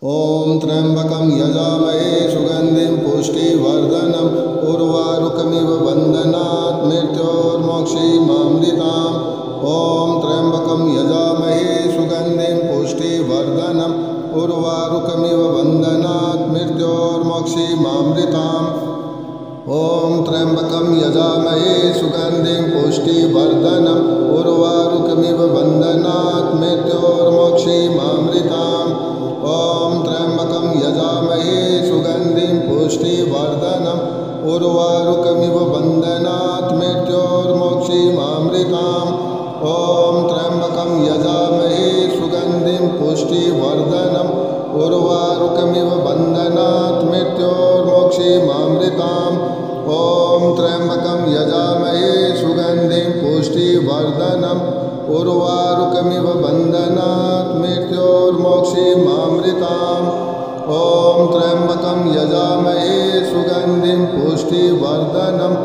ॐ त्र्यम्बकं यजामहे सुगन्धिं पुष्टिवर्धनम् उर्वारुकमिव बन्धनात् मृत्योर्मोक्षीमामृताम्। ॐ त्र्यम्बकं यजामहे सुगन्धिं पुष्टिवर्धनम् उर्वारुकमिव बन्धनात् मृत्योर्मोक्षीमामृताम्। ॐ त्र्यम्बकं यजामहे सुगन्धिं पुष्टिवर्धनम् उर्वारुकमिव बन्धनात् मृत्योर्मोक्षीमामृताम्। ॐ त्र्यम्बकं यजामहे सुगन्धिं पुष्टिवर्धनम् उर्वारुकमिव बन्धनात् मृत्योर्मोक्षीमामृताम्। ॐ त्र्यम्बकं यजामहे सुगन्धिं पुष्टिवर्धनम् उर्वारुकमिव बन्धनात् मृत्योर्मोक्षीमामृताम्। ॐ त्र्यम्बकं यजामहे सुगन्धिं पुष्टिवर्धनम् उर्वारुकमिव बन्धनात् मृत्योर्मोक्षीमामृताम्। ॐ त्र्यम्बकं यजामहे सुगन्धिं पुष्टिवर्धनम्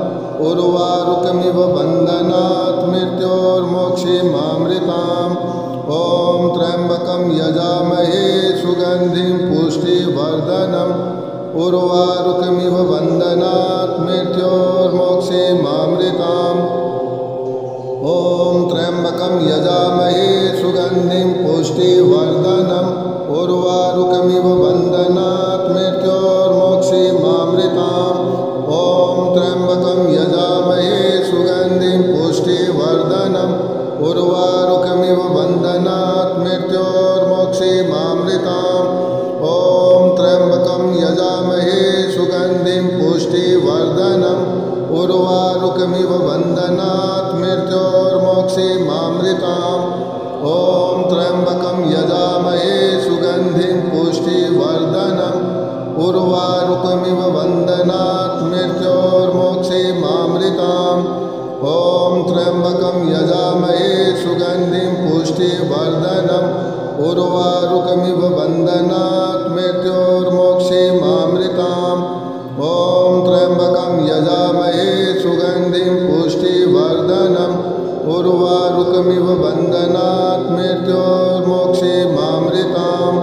उर्वारुकमिव बन्धनात् मृत्योर्मोक्षीमामृताम्। ॐ त्र्यम्बकं यजामहे सुगन्धिं पुष्टिवर्धनम् उर्वारुकमिव बन्धनात् मृत्योर्मोक्षीमामृताम्। ॐ त्र्यम्बकं यजामहे सुगन्धिं पुष्टिवर्धनम् उर्वारुकमिव बन्धनात् मृत्योर्मोक्षीमामृताम्। ॐ त्र्यम्बकं यजामहे सुगन्धिं पुष्टिवर्धनम् उर्वारुकमिव बन्धनात् मृत्योर्मोक्षीमामृताम्। ॐ त्र्यम्बकं यजामहे सुगन्धिं पुष्टिवर्धनम् उर्वारुकमिव बन्धनात् मृत्योर्मोक्षीमामृताम्। ॐ त्र्यम्बकं यजामहे सुगन्धिं पुष्टिवर्धनम् उर्वारुकमिव बन्धनात् मृत्योर्मोक्षीमामृताम्। ॐ त्र्यम्बकं यजामहे सुगन्धिं पुष्टिवर्धनम् उर्वारुकमिव बन्धनात् मृत्योर्मोक्षीमामृताम्। ॐ त्र्यम्बकं यजामहे सुगन्धिं पुष्टिवर्धनम् उर्वारुकमिव बन्धनात् मृत्योर्मोक्षीमामृताम्।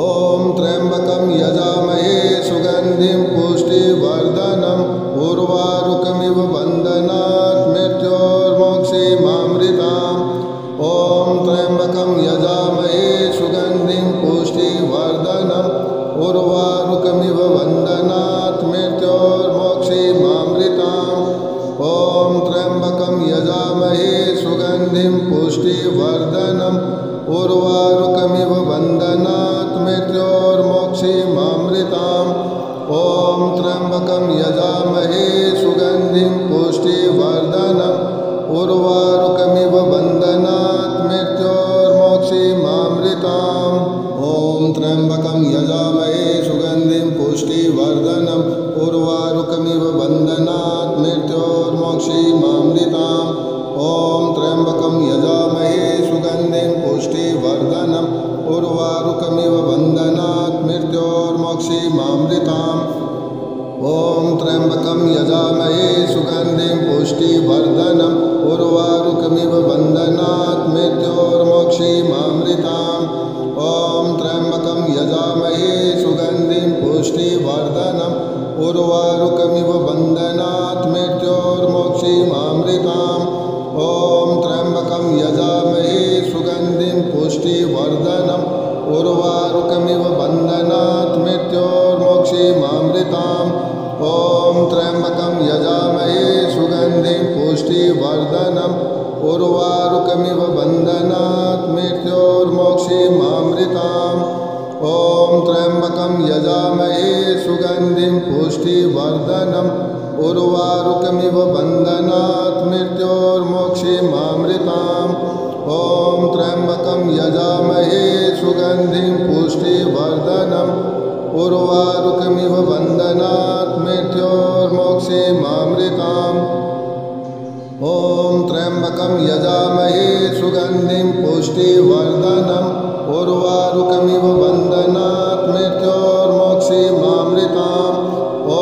ॐ त्र्यम्बकं यजामहे सुगन्धिं पुष्टिवर्धनम् उर्वारुकमिव बन्धनात् मृत्योर्मोक्षीमामृताम्। ॐ त्र्यम्बकं यजामहे सुगन्धिं पुष्टिवर्धनम् उर्वारुकमिव बन्धनात् मृत्योर्मोक्षीमामृताम्। ॐ त्र्यम्बकं यजामहे सुगन्धिं पुष्टिवर्धनम् उर्वारुकमिव बन्धनात् मृत्योर्मोक्षीमामृताम्। ॐ त्र्यम्बकं यजामहे सुगन्धिं पुष्टिवर्धनम् उर्वारुकमिव बन्धनात् मृत्योर्मोक्षीमामृताम्। ॐ त्र्यम्बकं यजामहे सुगन्धिं पुष्टिवर्धनम् उर्वारुकमिव बन्धनात् मृत्योर्मोक्षीमामृताम्। ॐ त्र्यम्बकं यजामहे सुगन्धिं पुष्टिवर्धनम् उर्वारुकमिव बन्धनात् मृत्योर्मोक्षीमामृताम्। ॐ त्र्यम्बकं यजामहे सुगन्धिं पुष्टिवर्धनम् उर्वारुकमिव बन्धनात् मृत्योर्मोक्षीमामृताम्। ॐ त्र्यम्बकं यजामहे सुगन्धिं पुष्टिवर्धनम् उर्वारुकमिव बन्धनात् मृत्योर्मोक्षीमामृताम्। ॐ त्र्यम्बकं यजामहे सुगन्धिं पुष्टिवर्धनम् उर्वारुकमिव बन्धनात् मृत्योर्मोक्षीमामृताम्। ॐ त्र्यम्बकं यजामहे सुगन्धिं पुष्टिवर्धनम् उर्वारुकमिव बन्धनात् मृत्योर्मोक्षीमामृताम्। ॐ त्र्यम्बकं यजामहे सुगन्धिं पुष्टिवर्धनम् उर्वारुकमिव बन्धनात् मृत्योर्मोक्षीमामृताम्। ॐ त्र्यम्बकं यजामहे सुगन्धिं पुष्टिवर्धनम् उर्वारुकमिव बन्धनात् मृत्योर्मोक्षीमामृताम्। ॐ त्र्यम्बकं यजामहे सुगन्धिं पुष्टिवर्धनम् उर्वारुकमिव बन्धनात् मृत्योर्मोक्षीमामृताम्। ॐ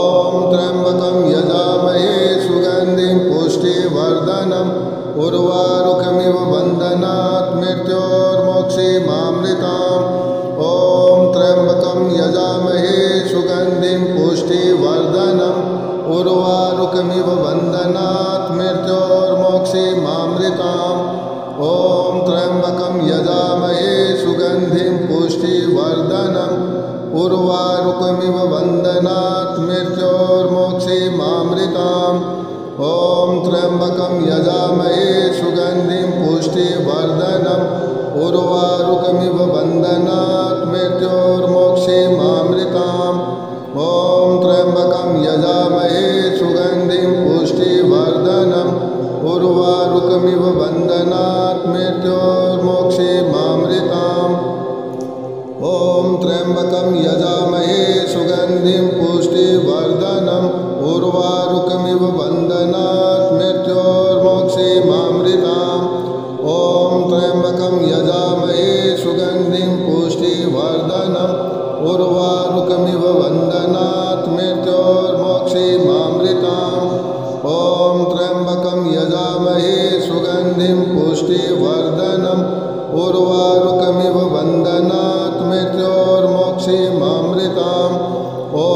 त्र्यम्बकं यजामहे सुगन्धिं पुष्टिवर्धनम् उर्वारुकमिव बन्धनात् मृत्योर्मोक्षीमामृताम्। ॐ पुष्टिवर्धनम् उर्वारुकमिव बन्धनात् मृत्योर्मोक्षीमामृताम् ॐ त्र्यम्बकं यजामहे सुगन्धिं पुष्टिवर्धनम् उर्वारुकमिव बन्धनात् मृत्योर्मोक्षीमामृताम् ॐ त्र्यम्बकं यजामहे सुगन्धिं पुष्टिवर्धनम् उर्वारुकमिव बन्धनात् मृत्योर्मोक्षीमामृताम् ॐ त्र्यम्बकं यजामहे सुगन्धिं पुष्टिवर्धनम् उर्वारुकमिव बन्धनात् मृत्योर्मोक्षीमामृताम् ॐ त्र्यम्बकं यजामहे सुगन्धिं पुष्टिवर्धनम् उर्वारुकमिव बन्धनात् मृत्योर्मोक्षीमामृताम् ॐ त्र्यम्बकं यजामहे सुगन्धिं पुष्टिवर्धनम् उर्वारुकमिव बन्धनात् मृत्योर्मोक्षीमामृताम् ॐ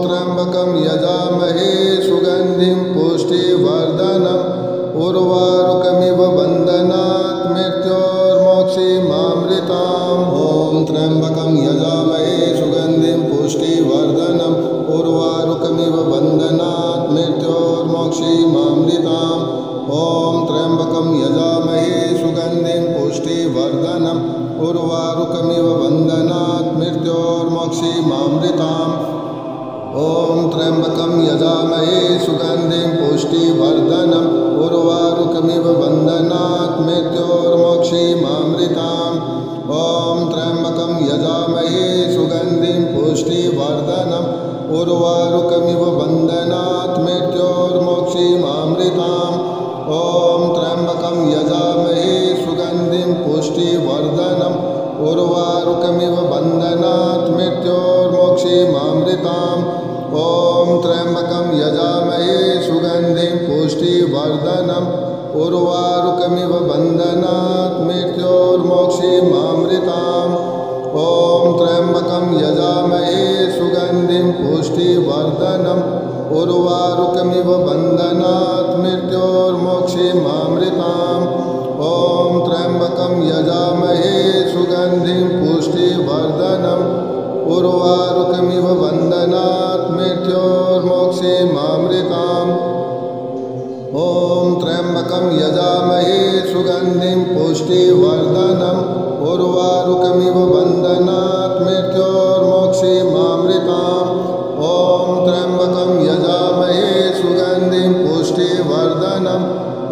त्र्यम्बकं यजामहे सुगन्धिं पुष्टिवर्धनम् उर्वारुकमिव बन्धनात् मृत्योर्मोक्षीमामृताम् ॐ त्र्यम्बकं यजामहे सुगन्धिं पुष्टिवर्धनम् उर्वारुकमिव बन्धनात् मृत्योर्मोक्षीमामृताम् ॐ त्र्यम्बकं यजामहे सुगन्धिं पुष्टिवर्धनम् उर्वारुकमिव बन्धनात् मृत्योर्मोक्षीमामृताम् ॐ त्र्यम्बकं यजामहे सुगन्धिं पुष्टिवर्धनम् उर्वारुकमिव बन्धनात् मृत्योर्मोक्षीमामृताम् ॐ त्र्यम्बकं यजामहे सुगन्धिं पुष्टिवर्धनम् उर्वारुकमिव बन्धनात् मृत्योर्मोक्षीमामृताम् ॐ त्र्यम्बकं यजामहे सुगन्धिं पुष्टिवर्धनम् उर्वारुकमिव बन्धनात् मृत्योर्मोक्षीमामृताम् ॐ त्र्यम्बकं यजामहे सुगन्धिं पुष्टिवर्धनम् उर्वारुकमिव बन्धनात् मृत्योर्मोक्षीमामृताम् ॐ त्र्यम्बकं यजामहे सुगन्धिं पुष्टिवर्धनम् उर्वारुकमिव बन्धनात् मृत्योर्मोक्षीमामृताम् ॐ त्र्यम्बकं यजामहे सुगन्धिं पुष्टिवर्धनम् उर्वारुकमिव बन्धनात् मृत्योर्मोक्षीमामृताम् ॐ त्र्यम्बकं यजामहे सुगन्धिं पुष्टिवर्धनम् उर्वारुकमिव बन्धनात् मृत्योर्मोक्षीमामृताम् ॐ त्र्यम्बकं यजामहे सुगन्धिं पुष्टिवर्धनम्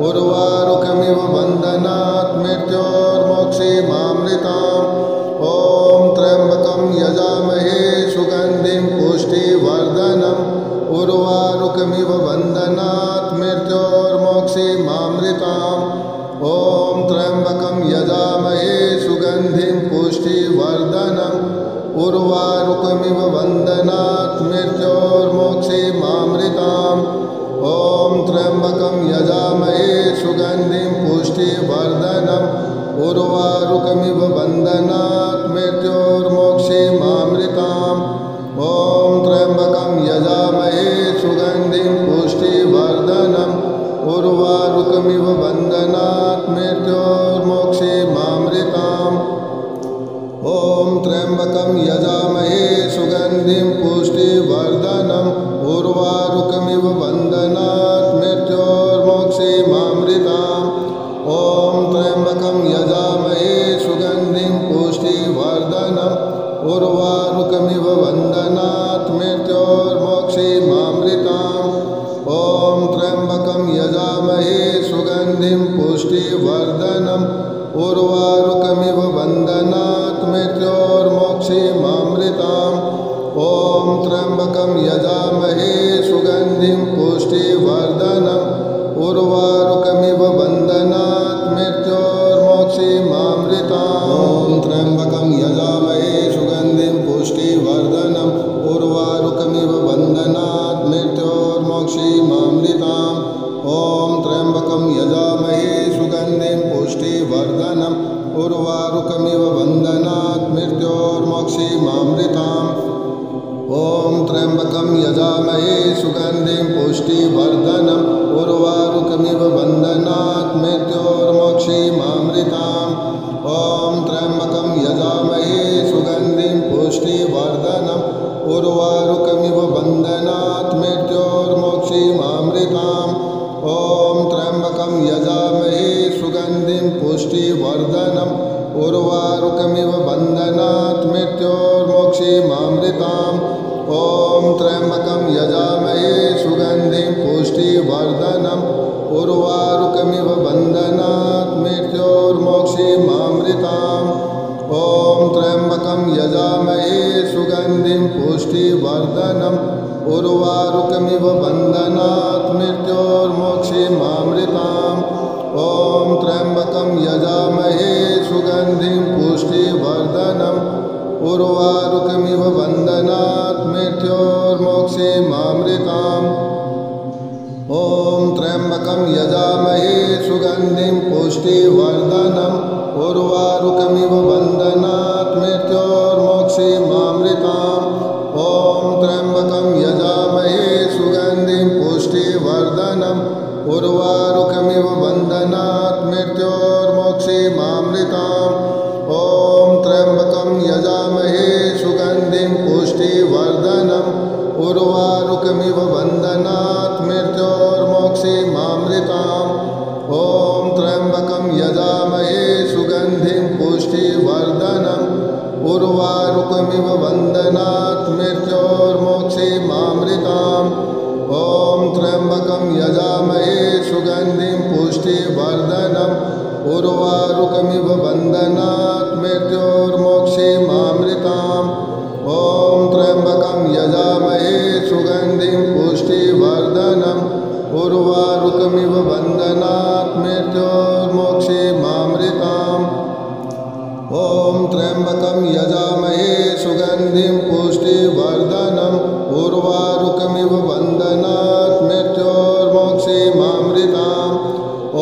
उर्वारुकमिव बन्धनात् मृत्योर्मोक्षीमामृताम् ॐ त्र्यम्बकं यजामहे सुगन्धिं पुष्टिवर्धनम् उर्वारुकमिव बन्धनात् मृत्योर्मोक्षीमामृताम् ॐ त्र्यम्बकं यजामहे सुगन्धिं पुष्टिवर्धनम् उर्वारुकमिव बन्धनात् मृत्योर्मोक्षीमामृताम् ॐ त्र्यम्बकं यजामहे सुगन्धिं पुष्टिवर्धनम् उर्वारुकमिव बन्धनात् मृत्योर्मोक्षीमामृताम् ॐ त्र्यम्बकं यजामहे सुगन्धिं पुष्टिवर्धनम् उर्वारुकमिव बन्धनात् मृत्योर्मोक्षीमामृताम् ॐ त्र्यम्बकं यजामहे सुगन्धिं पुष्टिवर्धनम् उर्वारुकमिव बन्धनात् मृत्योर्मोक्षीमामृताम् ॐ त्र्यम्बकं यजामहे सुगन्धिं पुष्टिवर्धनम् उर्वारुकमिव बन्धनात् मृत्योर्मोक्षीमामृताम् ॐ त्र्यम्बकं यजामहे सुगन्धिं पुष्टिवर्धनम् उर्वारुकमिव बन्धनात् मृत्योर्मोक्षीमामृताम् ॐ त्र्यम्बकं यजामहे सुगन्धिं पुष्टिवर्धनम् उर्वारुकमिव बन्धनात् मृत्योर्मोक्षीमामृताम् ॐ त्र्यम्बकं यजामहे सुगन्धिं पुष्टिवर्धनम् उर्वारुकमिव बन्धनात् मृत्योर्मोक्षीमामृताम् ॐ त्र्यम्बकं यजामहे सुगन्धिं पुष्टिवर्धनम् उर्वारुकमिव बन्धनात् मृत्योर्मोक्षीमामृताम् ॐ त्र्यम्बकं यजामहे सुगन्धिं पुष्टिवर्धनम् उर्वारुकमिव बन्धनात् मृत्योर्मोक्षीमामृताम् ॐ त्र्यम्बकं यजामहे सुगन्धिं उर्वारुकमिव बन्धनात् मृत्योर्मोक्षीमामृताम्। ॐ त्र्यम्बकं यजामहे सुगन्धिं पुष्टिवर्धनम् उर्वारुकमिव बन्धनात् मृत्योर्मोक्षीमामृताम्। ॐ त्र्यम्बकं यजामहे सुगन्धिं पुष्टिवर्धनम् उर्वारुकमिव बन्धनात् मृत्योर्मोक्षीमामृताम्। ॐ त्र्यम्बकं यजामहे सुगन्धिं पुष्टिवर्धनम् उर्वारुकमिव बन्धनात् मृत्योर्मोक्षीमामृताम्। ॐ त्र्यम्बकं यजामहे सुगन्धिं पुष्टिवर्धनम् उर्वारुकमिव बन्धनात् मृत्योर्मोक्षीमामृताम्। ॐ त्र्यम्बकं यजामहे सुगन्धिं पुष्टिवर्धनम् उर्वारुकमिव बन्धनात् मृत्योर्मोक्षीमामृताम्। ॐ त्र्यम्बकं यजामहे सुगन्धिं पुष्टिवर्धनम् उर्वारुकमिव बन्धनात् मृत्योर्मोक्षीमामृताम्। ॐ त्र्यम्बकं यजामहे सुगन्धिं पुष्टिवर्धनम् उर्वारुकमिव बन्धनात् मृत्योर्मोक्षीमामृताम्। ॐ त्र्यम्बकं यजामहे सुगन्धिं पुष्टिवर्धनम् उर्वारुकमिव बन्धनात् मृत्योर्मोक्षीमामृताम्। ॐ त्र्यम्बकं यजामहे सुगन्धिं पुष्टिवर्धनम् उर्वारुकमिव बन्धनात् मृत्योर्मोक्षीमामृताम्। ॐ त्र्यम्बकं यजामहे सुगन्धिं पुष्टिवर्धनम् उर्वारुकमिव बन्धनात् मृत्योर्मोक्षीमामृताम्। ॐ त्र्यम्बकं यजामहे सुगन्धिं पुष्टिवर्धनम् उर्वारुकमिव बन्धनात् मृत्योर्मोक्षीमामृताम्। ॐ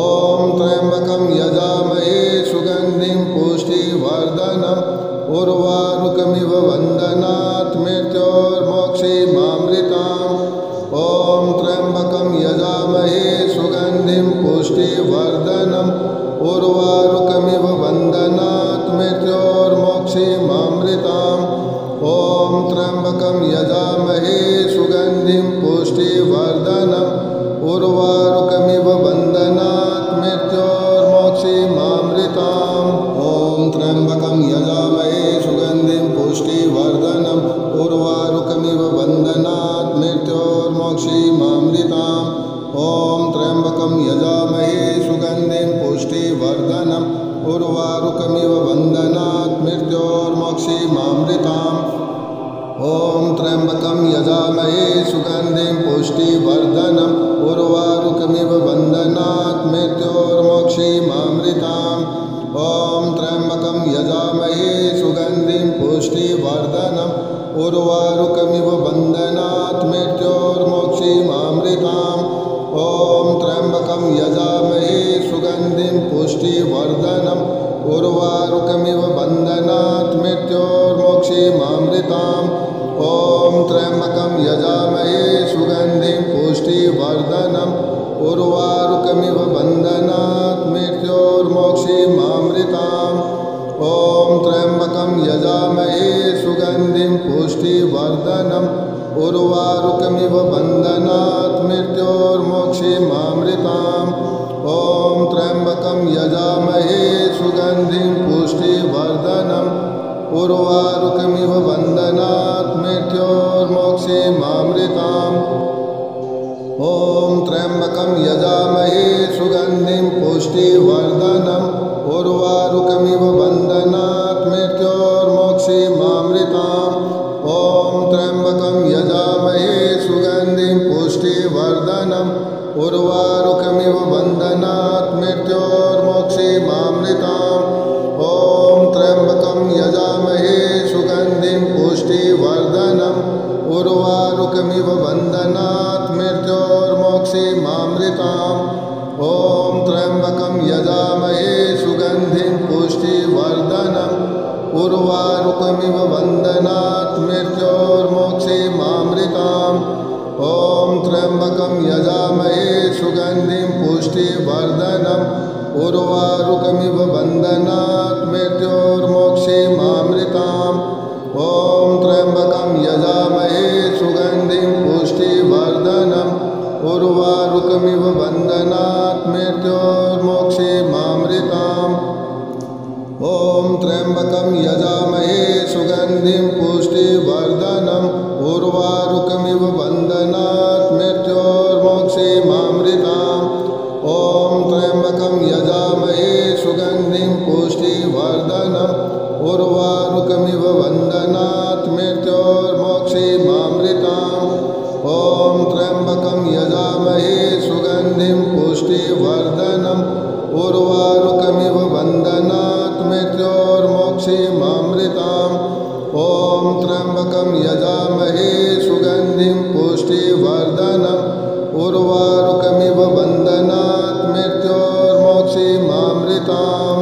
त्र्यम्बकं यजामहे सुगन्धिं पुष्टिवर्धनम् उर्वारुकमिव बन्धनात् मृत्योर्मोक्षीमामृताम्। ॐ त्र्यम्बकं यजामहे सुगन्धिं पुष्टिवर्धनम् उर्वारुकमिव बन्धनात् मृत्योर्मोक्षीमामृताम्। ॐ त्र्यम्बकं यजामहे सुगन्धिं पुष्टिवर्धनम् उर्वारुकमिव बन्धनात् मृत्योर्मोक्षीमामृताम्। ॐ त्र्यम्बकं यजामहे सुगन्धिं पुष्टिवर्धनम् उर्वारुकमिव बन्धनात् मृत्योर्मोक्षीमामृताम्। ॐ त्र्यम्बकं यजामहे सुगन्धिं पुष्टिवर्धनम् उर्वारुकमिव बन्धनात् मृत्योर्मोक्षीमामृताम्। ॐ त्र्यम्बकं यजामहे सुगन्धिं पुष्टिवर्धनम् उर्वारुकमिव बन्धनात् मृत्योर्मोक्षीमामृताम्। ॐ त्र्यम्बकं यजामहे सुगन्धिं पुष्टिवर्धनम् उर्वारुकमिव बन्धनात् मृत्योर्मोक्षीमामृताम्। ॐ त्र्यम्बकं यजामहे सुगन्धिं पुष्टिवर्धनम् उर्वारुकमिव बन्धनात् मृत्योर्मोक्षीमामृताम्। ॐ त्र्यम्बकं यजामहे सुगन्धिं पुष्टिवर्धनम् उर्वारुकमिव बन्धनात् मृत्योर्मोक्षीमामृताम्। ॐ त्र्यम्बकं यजामहे सुगन्धिं पुष्टिवर्धनम् उर्वारुकमिव बन्धनात् मृत्योर्मोक्षीमामृताम्। ॐ त्र्यम्बकं यजामहे सुगन्धिं पुष्टिवर्धनम् उर्वारुकमिव बन्धनात् मृत्योर्मोक्षीमामृताम्। ॐ त्र्यम्बकं यजामहे सुगन्धिं पुष्टिवर्धनम् उर्वारुकमिव बन्धनात् मृत्योर्मोक्षीमामृताम्। ॐ त्र्यम्बकं यजामहे सुगन्धिं पुष्टिवर्धनम् उर्वारुकमिव बन्धनात् मृत्योर्मोक्षीमामृताम्। ॐ त्र्यम्बकं यजामहे सुगन्धिं पुष्टिवर्धनम् उर्वारुकमिव बन्धनात् मृत्योर्मोक्षीमामृताम्। ॐ त्र्यम्बकं यजामहे सुगन्धिं पुष्टिवर्धनम् उर्वारुकमिव बन्धनात् मृत्योर्मोक्षीमामृताम्। ॐ त्र्यम्बकं यजामहे सुगन्धिं पुष्टिवर्धनम् उर्वारुकमिव बन्धनात् मृत्योर्मोक्षीमामृताम्। ॐ त्र्यम्बकं यजामहे सुगन्धिं पुष्टिवर्धनम् उर्वारुकमिव बन्धनात् मृत्योर्मोक्षीमामृताम् ॐ त्र्यम्बकं यजामहे सुगन्धिं पुष्टिवर्धनम् उर्वारुकमिव बन्धनात् मृत्योर्मोक्षीमामृताम् ॐ त्र्यम्बकं यजामहे सुगन्धिं पुष्टिवर्धनम् उर्वारुकमिव बन्धनात् मृत्योर्मोक्षीमामृताम् ॐ त्र्यम्बकं यजामहे सुगन्धिं पुष्टिवर्धनम् उर्वारुकमिव बन्धनात् मृत्योर्मोक्षीमामृताम्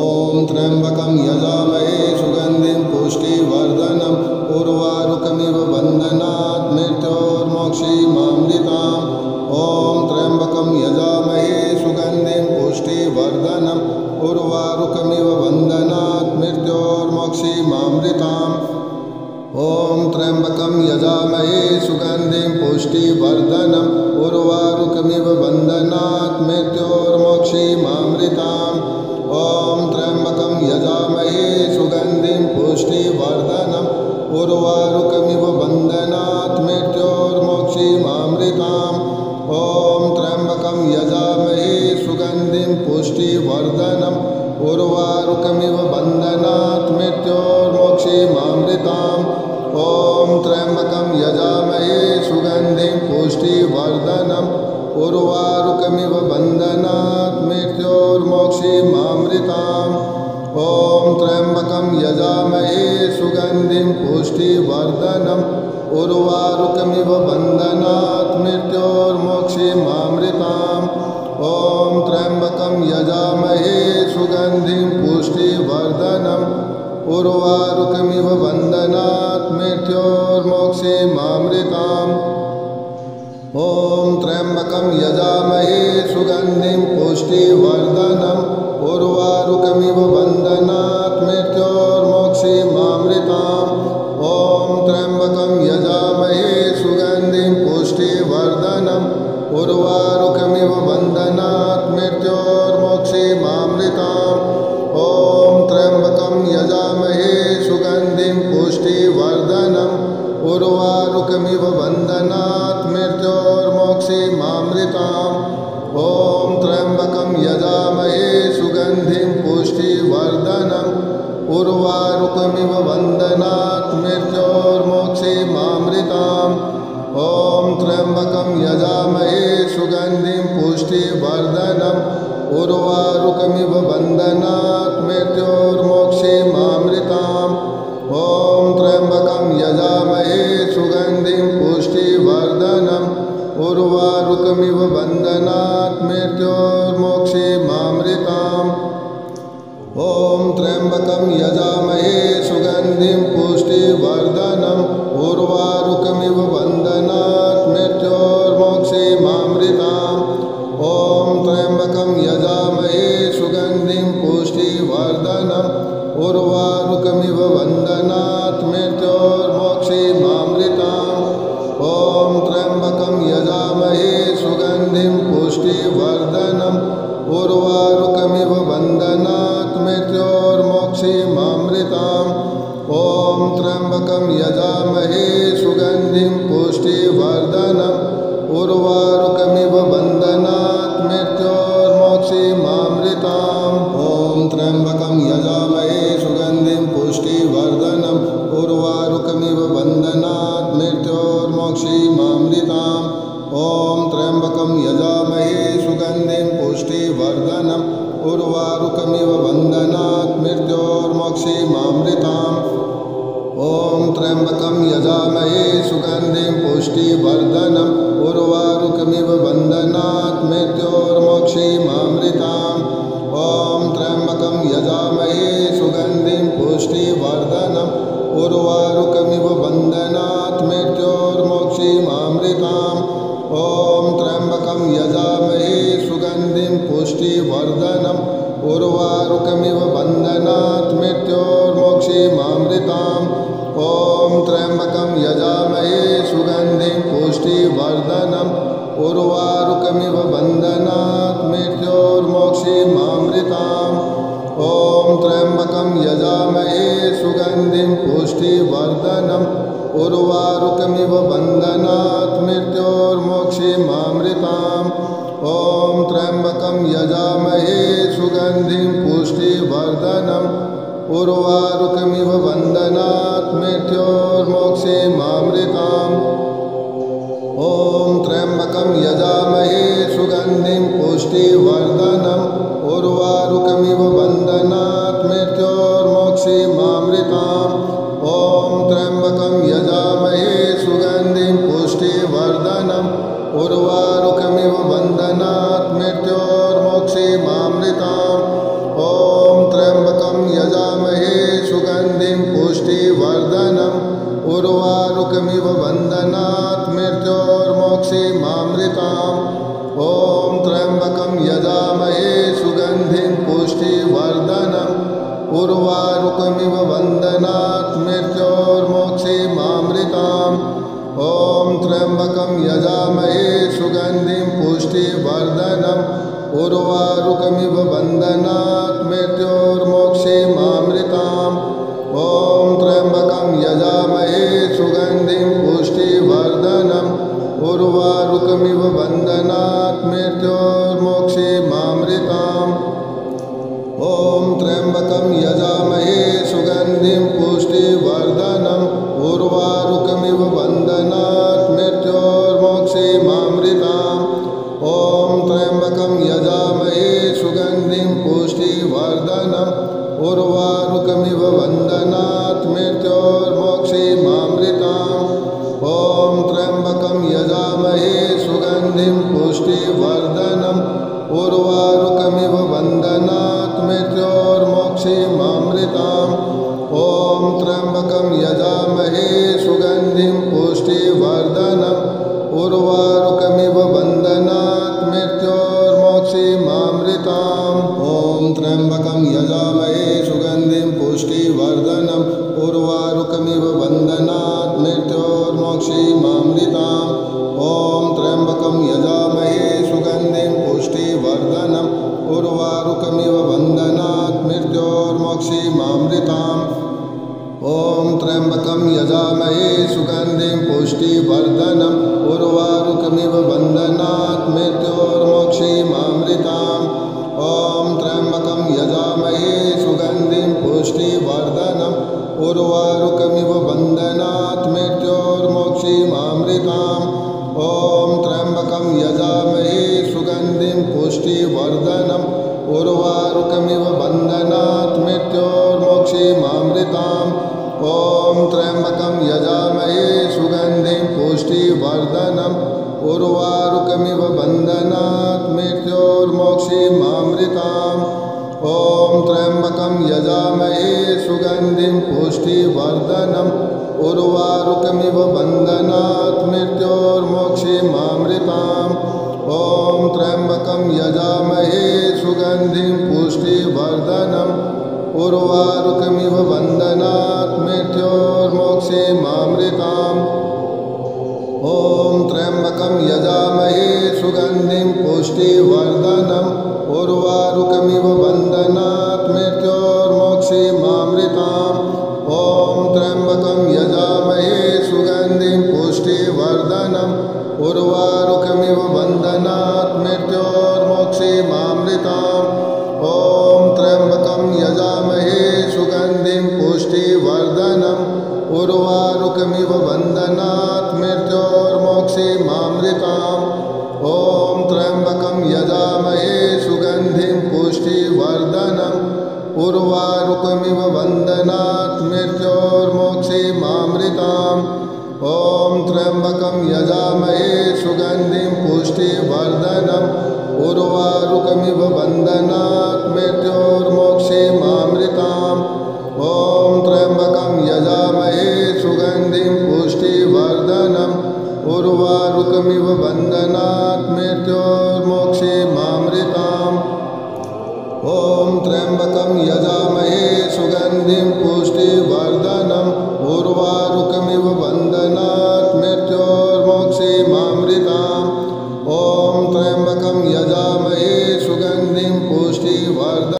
ॐ त्र्यम्बकं यजामहे सुगन्धिं पुष्टिवर्धनम् उर्वारुकमिव बन्धनात् मृत्योर्मोक्षीमामृताम् ॐ त्र्यम्बकं यजामहे सुगन्धिं पुष्टिवर्धनम् उर्वारुकमिव बन्धनात् मृत्योर्मोक्षीमामृताम् ॐ त्र्यम्बकं यजामहे सुगन्धिं पुष्टिवर्धनम् उर्वारुकमिव बन्धनात् मृत्योर्मोक्षीमामृताम् ॐ त्र्यम्बकं यजामहे सुगन्धिं पुष्टिवर्धनम् उर्वारुकमिव बन्धनात् मृत्योर्मोक्षीमामृताम् ॐ त्र्यम्बकं यजामहे सुगन्धिं पुष्टिवर्धनम् उर्वारुकमिव बन्धनात् मृत्योर्मोक्षीमामृताम् ॐ त्र्यम्बकं यजामहे सुगन्धिं पुष्टिवर्धनम् उर्वारुकमिव बन्धनात् मृत्योर्मोक्षीमामृताम् ॐ त्र्यम्बकं यजामहे सुगन्धिं पुष्टिवर्धनम् उर्वारुकमिव बन्धनात् मृत्योर्मोक्षीमामृताम् ॐ त्र्यम्बकं यजामहे सुगन्धिं पुष्टिवर्धनम् उर्वारुकमिव बन्धनात् मृत्योर्मोक्षीमामृताम् ॐ त्र्यम्बकं यजामहे सुगन्धिं पुष्टिवर्धनम् उर्वारुकमिव बन्धनात् मृत्योर्मोक्षीमामृताम् ॐ त्र्यम्बकं यजामहे सुगन्धिं पुष्टिवर्धनम् उर्वारुकमिव बन्धनात् मृत्योर्मोक्षीमामृताम् ॐ त्र्यम्बकं यजामहे सुगन्धिं पुष्टिवर्धनम् उर्वारुकमिव बन्धनात् मृत्योर्मोक्षीमामृताम् ॐ त्र्यम्बकं यजामहे सुगन्धिं पुष्टिवर्धनम् उर्वारुकमिव बन्धनात् मृत्योर्मोक्षीमामृताम् ॐ त्र्यम्बकं यजामहे सुगन्धिं पुष्टिवर्धनम् उर्वारुकमिव बन्धनात् मृत्योर्मोक्षीमामृताम् ॐ त्र्यम्बकं यजामहे सुगन्धिं पुष्टिवर्धनम् उर्वारुकमिव बन्धनात् मृत्योर्मोक्षीमामृताम् ॐ त्र्यम्बकं यजामहे सुगन्धिं पुष्टिवर्धनम् उर्वारुकमिव बन्धनात् मृत्योर्मोक्षीमामृताम् ॐ त्र्यम्बकं यजामहे सुगन्धिं पुष्टिवर्धनम् उर्वारुकमिव बन्धनात् मृत्योर्मोक्षीमामृताम् ॐ त्र्यम्बकं यजामहे सुगन्धिं पुष्टिवर्धनम् उर्वारुकमिव बन्धनात् मृत्योर्मोक्षीमामृताम् ॐ त्र्यम्बकं यजामहे सुगन्धिं पुष्टिवर्धनम् उर्वारुकमिव बन्धनात् मृत्योर्मोक्षीमामृताम् ॐ त्र्यम्बकं यजामहे सुगन्धिं पुष्टिवर्धनम् उर्वारुकमिव बन्धनात् मृत्योर्मोक्षीमामृताम् ॐ त्र्यम्बकं यजामहे सुगन्धिं पुष्टिवर्धनम् उर्वारुकमिव बन्धनात् मृत्योर्मोक्षीमामृताम् ॐ त्र्यम्बकं यजामहे सुगन्धिं पुष्टिवर्धनम् उर्वारुकमिव बन्धनात् मृत्योर्मोक्षीमामृताम् ॐ त्र्यम्बकं यजामहे सुगन्धिं पुष्टिवर्धनम् उर्वारुकमिव बन्धनात् मृत्योर्मोक्षीमामृताम् ॐ त्र्यम्बकं यजामहे सुगन्धिं पुष्टिवर्धनम् उर्वारुकमिव बन्धनात् मृत्योर्मोक्षीमामृताम् ॐ त्र्यम्बकं यजामहे सुगन्धिं पुष्टिवर्धनम् उर्वारुकमिव बन्धनात् मृत्योर्मोक्षीमामृताम् ॐ त्र्यम्बकं त्र्यम्बकं यजामहे सुगन्धिं पुष्टिवर्धनम् उर्वारुकमिव बन्धनात् मृत्योर्मोक्षीमामृताम् ॐ त्र्यम्बकं यजामहे सुगन्धिं पुष्टिवर्धनम् उर्वारुकमिव बन्धनात् मृत्योर्मोक्षीमामृताम् ॐ त्र्यम्बकं यजामहे सुगन्धिं पुष्टिवर्धनम् उर्वारुकमिव बन्धनात् मृत्योर्मोक्षीमामृताम् ॐ त्र्यम्बकं यजामहे सुगन्धिं पुष्टिवर्धनम् उर्वारुकमिव बन्धनात् मृत्योर्मोक्षीमामृताम् ॐ त्र्यम्बकं यजामहे सुगन्धिं पुष्टिवर्धनम् उर्वारुकमिव बन्धनात् मृत्योर्मोक्षीमामृताम् ॐ त्र्यम्बकं यजामहे सुगन्धिं पुष्टिवर्धनम् उर्वारुकमिव बन्धनात् मृत्योर्मोक्षीमामृताम् ॐ त्र्यम्बकं यजामहे सुगन्धिं पुष्टिवर्धनम् उर्वारुकमिव बन्धनात् मृत्योर्मोक्षीमामृताम् ॐ त्र्यम्बकं यजामहे सुगन्धिं पुष्टिवर्धनम् उर्वारुकमिव बन्धनात् मृत्योर्मोक्षीमामृताम् ॐ त्र्यम्बकं यजामहे सुगन्धिं पुष्टिवर्धनम् उर्वारुकमिव बन्धनात् मृत्योर्मोक्षीमामृताम् ॐ त्र्यम्बकं यजामहे सुगन्धिं पुष्टिवर्धनम् उर्वारुकमिव बन्धनात् मृत्योर्मोक्षीमामृताम् ॐ त्र्यम्बकं यजामहे सुगन्धिं पुष्टिवर्धनम् उर्वारुकमिव बन्धनात् मृत्योर्मोक्षीमामृताम् ॐ त्र्यम्बकं यजामहे सुगन्धिं पुष्टिवर्धनम् उर्वारुकमिव बन्धनात् मृत्योर्मोक्षीमामृताम् ॐ त्र्यम्बकं यजामहे सुगन्धिं पुष्टिवर्धनम् उर्वारुकमिव बन्धनात् मृत्योर्मोक्षीमामृताम् ॐ त्र्यम्बकं यजामहे सुगन्धिं पुष्टिवर्धनम् उर्वारुकमिव बन्धनात् मृत्योर्मोक्षीमामृताम् ॐ त्र्यम्बकं यजामहे सुगन्धिं पुष्टिवर्धनम् उर्वारुकमिव बन्धनात् मृत्योर्मोक्षीमामृताम् ॐ त्र्यम्बकं यजामहे सुगन्धिं पुष्टिवर्धनम् उर्वारुकमिव बन्धनात् मृत्योर्मोक्षीमामृताम् ॐ त्र्यम्बकं यजामहे सुगन्धिं पुष्टिवर्धनम् उर्वारुकमिव बन्धनात् मृत्योर्मोक्षीमामृताम् ॐ त्र्यम्बकं यजामहे सुगन्धिं पुष्टिवर्धनम् उर्वारुकमिव बन्धनात् मृत्योर्मोक्षीमामृताम् ॐ त्र्यम्बकं यजामहे सुगन्धिं पुष्टिवर्धनम् उर्वारुकमिव बन्धनात् मृत्योर्मोक्षीमामृताम् ॐ त्र्यम्बकं यजामहे सुगन्धिं पुष्टिवर्धनम् उर्वारुकमिव बन्धनात् मृत्योर्मोक्षीमामृताम् ॐ त्र्यम्बकं यजामहे सुगन्धिं पुष्टिवर्धनम् उर्वारुकमिव बन्धनात् मृत्योर्मोक्षीमामृताम् ॐ त्र्यम्बकं यजामहे सुगन्धिं पुष्टिवर्धनम् उर्वारुकमिव बन्धनात् मृत्योर्मोक्षीमामृताम् ॐ त्र्यम्बकं यजामहे सुगन्धिं पुष्टिवर्धनम् उर्वारुकमिव बन्धनात् मृत्योर्मोक्षीमामृताम् ॐ त्र्यम्बकं यजामहे सुगन्धिं पुष्टिवर्धनम् उर्वारुकमिव बन्धनात् मृत्योर्मोक्षीमामृताम् ॐ त्र्यम्बकं यजामहे सुगन्धिं पुष्टिवर्धनम् उर्वारुकमिव बन्धनात् मृत्योर्मोक्षीमामृताम् ॐ त्र्यम्बकं यजामहे सुगन्धिं पुष्टिवर्धनम् उर्वारुकमिव बन्धनात् मृत्योर्मोक्षीमामृताम् ॐ त्र्यम्बकं यजामहे सुगन्धिं